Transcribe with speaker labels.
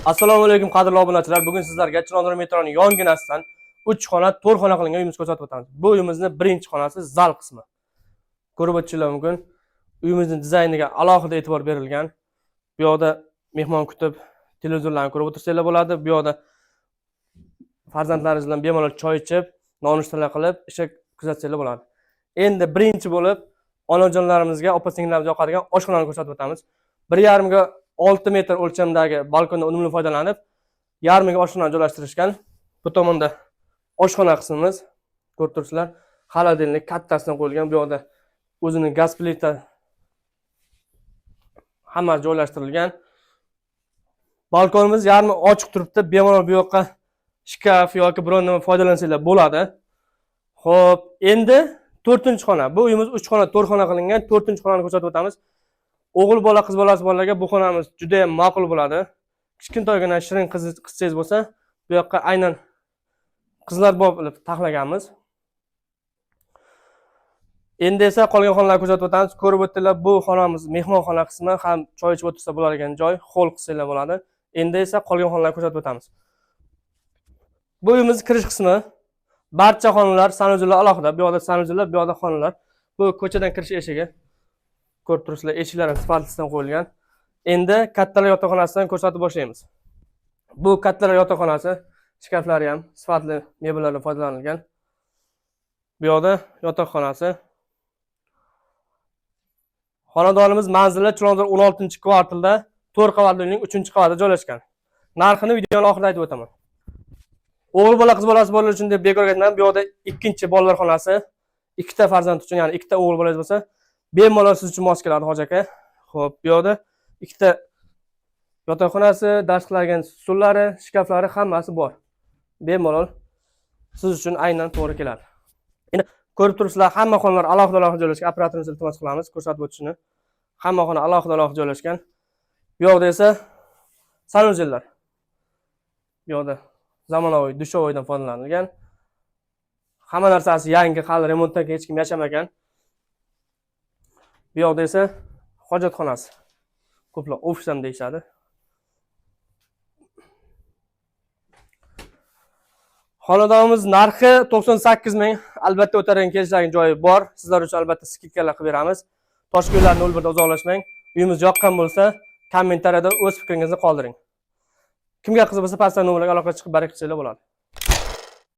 Speaker 1: Assalomu alaykum qadrli obunachilar. Bugun sizlarga Chilonzor metroning yonginasidan 3 xona, 4 xona qilingan uyimizni ko'rsatib o'tamiz. Bu uyimizning birinchi xonasi zal qismi. Ko'rib o'tishingiz mumkin. Uyimizning dizayniga alohida e'tibor berilgan. Bu yoqda mehmon kutib, televizorlarni ko'rib o'tirsanglar bo'ladi. Bu yoqda farzandlaringiz bilan bemalol choy ichib, nonushtalar qilib, ishga kuzatsanglar bo'ladi. Endi birinchi bo'lib onajonlarimizga, opa-singillarimizga yoqadigan oshxonani ko'rsatib o'tamiz. 1,5 ga 6 metr o'lchamdagi balkondan unumli foydalanib, yarmiga oshxona joylashtirishgan. Bu tomonda oshxona qismimiz, ko'rib turibsizlar, xolodilnik kattasidan qo'yilgan. Bu yoqda o'zining gaz plita hammasi joylashtirilgan. Balkonimiz yarmi ochiq turibdi. Bemalol bu yoqqa shkaf yoki biron nima foydalansanglar bo'ladi. Xo'p, endi 4-xona. Bu uyimiz 3 xona, 4 xona qilingan. 4-xonani ko'rsatib o'tamiz. O'g'il bola, qiz bolasi bolalarga bu xonamiz juda ham ma'qul bo'ladi. Kichkintoygina shirin qizsangiz bo'lsa, bu yoqqa aynan qizlar bo'lib taxlaganmiz. Endi esa qolgan xonalarni ko'rsatib o'tamiz. Ko'rib o'tdinglar, bu xonamiz mehmonxona qismi, ham choy ichib o'tirsa bo'ladigan joy, hol qilsanglar bo'ladi. Endi esa qolgan xonalarni ko'rsatib o'tamiz. Bu uyimiz kirish qismi. Barcha xonalar sanuzellar alohida. Bu yoqda sanuzellar, bu yoqda xonalar. Bu ko'chadan kirish eshigi. Ko'rib turibsizlar, eshiklari sifatlidan qo'yilgan. Endi kattalar yotoqxonasidan ko'rsatib boshlaymiz. Bu kattalar yotoqxonasi, shkaflari ham sifatli mebellardan foydalanilgan. Bu yoqda yotoqxonasi. Xonadonimiz manzili Chilonzor 16-kvartalda 4 qavatli uyning 3-qavatida joylashgan. Narxini videoning oxirida aytib o'taman. O'g'il bola, qiz bolasi bolalar uchun deb bekorga aytmadim. Bu yoqda ikkinchi bolalar xonasi, ikkita farzand uchun, ya'ni ikkita o'g'il bolangiz bo'lsa, bemalol siz uchun mos keladi hoj aka. Xo'p, bu yoqda ikkita yotoqxonasi, dars qiladigan stullari, shkaflari hammasi bor. Bemalol siz uchun aynan to'g'ri keladi. Endi ko'rib turibsizlar, hamma xonalar alohida joylashgan. Operatorimizni iltimos qilamiz ko'rsatib o'tishini. Hamma xona alohida joylashgan. Bu yoqda esa sanuzellar. Bu yoqda zamonaviy dushovoydan foydalanilgan. Hamma narsasi yangi, hali remontdan hech kim yashamagan. Bu yoqda esa hojatxonasi. Ko'plar ofis ham deyishadi. Xonadonimiz narxi 98 ming. Albatta o'targan kelishlarning joyi bor. Sizlar uchun albatta skidkalar qilib beramiz. Toshkentlardan yo'lda uzoqlashmang. Uyimiz yoqqan bo'lsa, kommentariyada o'z fikringizni qoldiring. Kimga qiziq bo'lsa, pastdan nomerga aloqa chiqib barik qilsanglar bo'ladi.